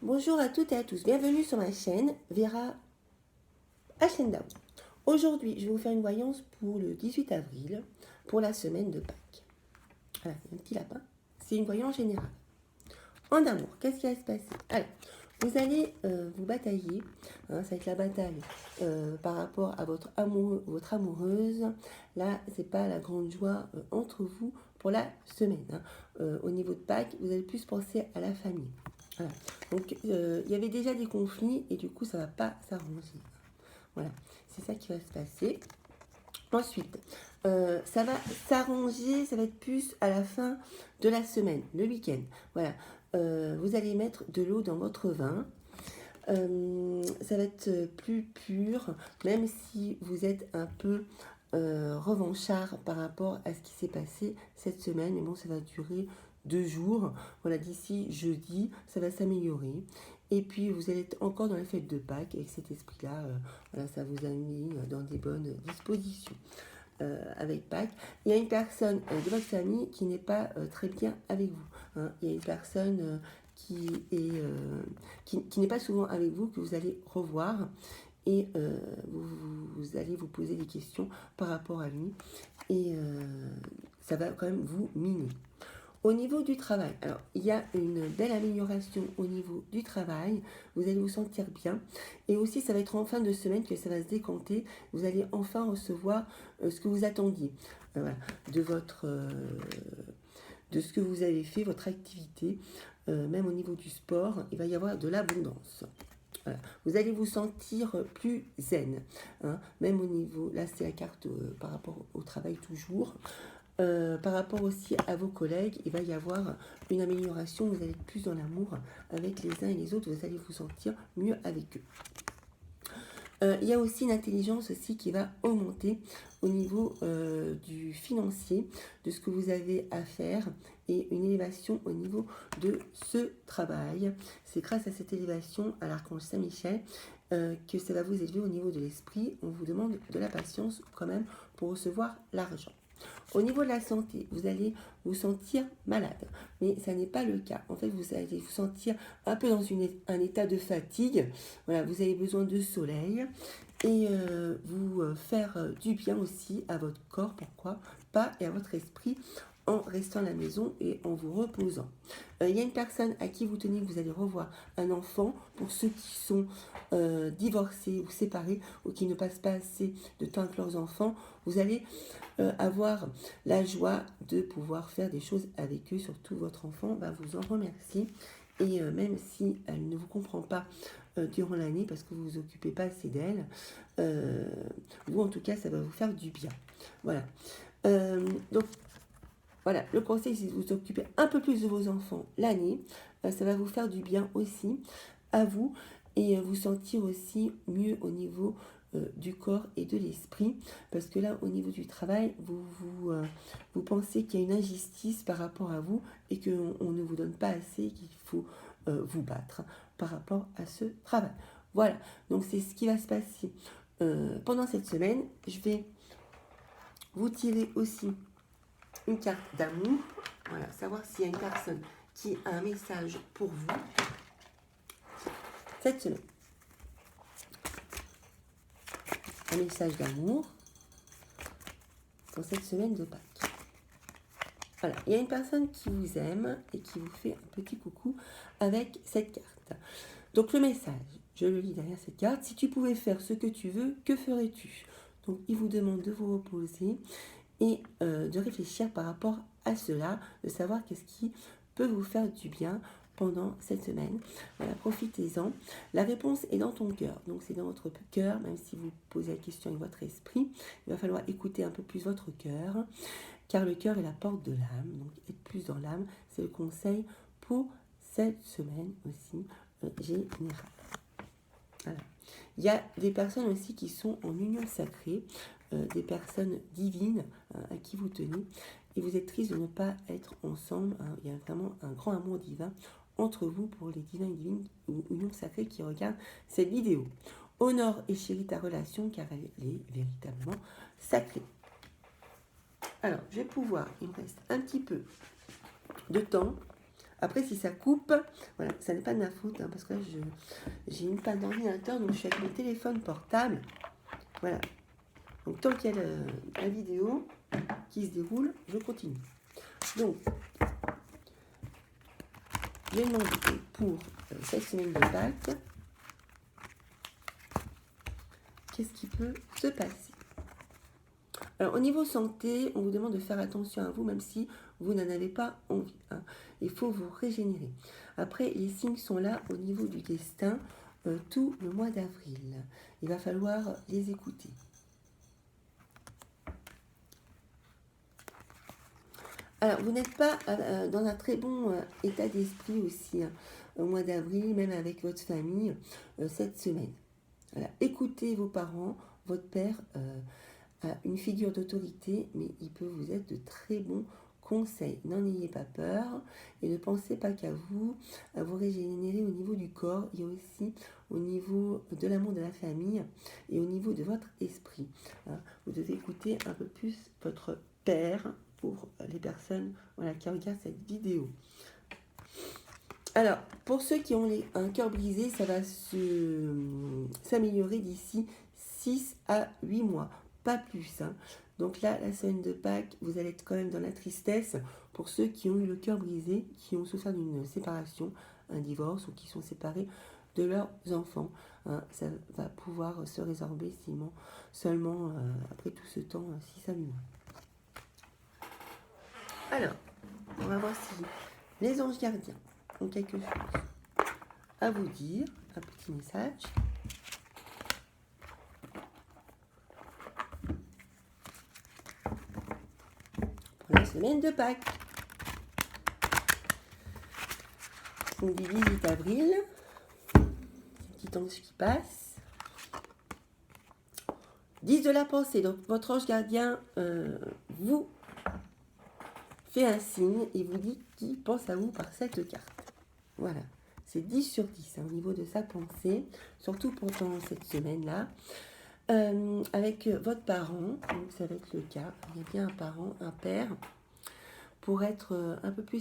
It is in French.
Bonjour à toutes et à tous, bienvenue sur ma chaîne Vera Ascendao. Aujourd'hui, je vais vous faire une voyance pour le 18 avril, pour la semaine de Pâques. Voilà, un petit lapin, c'est une voyance générale. En amour, qu'est-ce qui va se passer? Alors, vous allez vous batailler, ça va être la bataille par rapport à votre amoureux, votre amoureuse. Là, c'est pas la grande joie entre vous pour la semaine. Au niveau de Pâques, vous allez plus penser à la famille. Voilà. Donc, il y avait déjà des conflits et du coup, ça ne va pas s'arranger. Voilà, c'est ça qui va se passer. Ensuite, ça va s'arranger, ça va être plus à la fin de la semaine, le week-end. Voilà, vous allez mettre de l'eau dans votre vin. Ça va être plus pur, même si vous êtes un peu revanchard par rapport à ce qui s'est passé cette semaine. Mais bon, ça va durer 2 jours. Voilà, d'ici jeudi, ça va s'améliorer. Et puis, vous allez être encore dans la fête de Pâques avec cet esprit-là. Voilà, ça vous a mis dans des bonnes dispositions. Avec Pâques, il y a une personne de votre famille qui n'est pas très bien avec vous. Il y a une personne qui n'est pas souvent avec vous, que vous allez revoir et vous allez vous poser des questions par rapport à lui et ça va quand même vous miner. Au niveau du travail, alors il y a une belle amélioration au niveau du travail, vous allez vous sentir bien et aussi ça va être en fin de semaine que ça va se décanter, vous allez enfin recevoir ce que vous attendiez voilà, de ce que vous avez fait, votre activité, même au niveau du sport, il va y avoir de l'abondance. Voilà. Vous allez vous sentir plus zen, même au niveau, là c'est la carte par rapport au travail toujours. Par rapport aussi à vos collègues, il va y avoir une amélioration, vous allez être plus dans l'amour avec les uns et les autres, vous allez vous sentir mieux avec eux. Il y a aussi une intelligence aussi qui va augmenter au niveau du financier, de ce que vous avez à faire et une élévation au niveau de ce travail. C'est grâce à cette élévation à l'archange Saint-Michel que ça va vous élever au niveau de l'esprit. On vous demande de la patience quand même pour recevoir l'argent. Au niveau de la santé, vous allez vous sentir malade, mais ça n'est pas le cas. En fait, vous allez vous sentir un peu dans un état de fatigue. Voilà, vous avez besoin de soleil et vous faire du bien aussi à votre corps, pourquoi pas, et à votre esprit en restant à la maison et en vous reposant. Il y a une personne à qui vous tenez, vous allez revoir un enfant. Pour ceux qui sont divorcés ou séparés ou qui ne passent pas assez de temps avec leurs enfants, vous allez avoir la joie de pouvoir faire des choses avec eux, surtout votre enfant va vous en remercier. Et même si elle ne vous comprend pas durant l'année parce que vous vous occupez pas assez d'elle, vous en tout cas ça va vous faire du bien. Voilà. Donc voilà, le conseil c'est de vous occuper un peu plus de vos enfants l'année. Ça va vous faire du bien aussi à vous et vous sentir aussi mieux au niveau du corps et de l'esprit, parce que là au niveau du travail vous pensez qu'il y a une injustice par rapport à vous et qu'on ne vous donne pas assez, qu'il faut vous battre par rapport à ce travail. Voilà, donc c'est ce qui va se passer pendant cette semaine. Je vais vous tirer aussi une carte d'amour, voilà, savoir s'il y a une personne qui a un message pour vous cette semaine. Un message d'amour pour cette semaine de Pâques. Voilà, il y a une personne qui vous aime et qui vous fait un petit coucou avec cette carte. Donc le message, je le lis derrière cette carte. Si tu pouvais faire ce que tu veux, que ferais-tu? Donc il vous demande de vous reposer et de réfléchir par rapport à cela, de savoir qu'est-ce qui peut vous faire du bien pendant cette semaine. Voilà, profitez-en. La réponse est dans ton cœur, donc c'est dans votre cœur, même si vous posez la question avec votre esprit, il va falloir écouter un peu plus votre cœur, car le cœur est la porte de l'âme, donc être plus dans l'âme, c'est le conseil pour cette semaine aussi générale. Voilà. Il y a des personnes aussi qui sont en union sacrée, des personnes divines à qui vous tenez, et vous êtes triste de ne pas être ensemble. Il y a vraiment un grand amour divin entre vous pour les divins et divines ou union sacrée qui regardent cette vidéo. Honore et chéris ta relation car elle est véritablement sacrée. Alors, je vais pouvoir, il me reste un petit peu de temps. Après, si ça coupe, voilà, ça n'est pas de ma faute, hein, parce que là, j'ai une panne d'ordinateur, donc je suis avec mon téléphone portable. Voilà. Donc, tant qu'il y a la vidéo qui se déroule, je continue. Donc, j'ai demandé pour cette semaine de Pâques, qu'est-ce qui peut se passer? Alors, au niveau santé, on vous demande de faire attention à vous, même si vous n'en avez pas envie. Hein. Il faut vous régénérer. Après, les signes sont là au niveau du destin tout le mois d'avril. Il va falloir les écouter. Alors, vous n'êtes pas dans un très bon état d'esprit aussi, hein, au mois d'avril, même avec votre famille, cette semaine. Voilà. Écoutez vos parents, votre père a une figure d'autorité, mais il peut vous être de très bons conseils. N'en ayez pas peur et ne pensez pas qu'à vous, à vous régénérer au niveau du corps, il y a aussi au niveau de l'amour de la famille et au niveau de votre esprit. Hein. Vous devez écouter un peu plus votre père pour les personnes qui regardent cette vidéo. Alors, pour ceux qui ont un cœur brisé, ça va s'améliorer d'ici 6 à 8 mois, pas plus. Hein. Donc là, la semaine de Pâques, vous allez être quand même dans la tristesse pour ceux qui ont eu le cœur brisé, qui ont souffert d'une séparation, un divorce ou qui sont séparés de leurs enfants. Hein. Ça va pouvoir se résorber seulement après tout ce temps, 6 à 8 mois. Alors, on va voir si les anges gardiens ont quelque chose à vous dire, un petit message. Pour la semaine de Pâques. On dit 18 avril, c'est un petit ange qui passe. 10 de la pensée, donc votre ange gardien vous fait un signe et vous dit qu'il pense à vous par cette carte. Voilà, c'est 10 sur 10 hein, au niveau de sa pensée, surtout pendant cette semaine-là. Avec votre parent, donc ça va être le cas, il y a bien un parent, un père, pour être un peu plus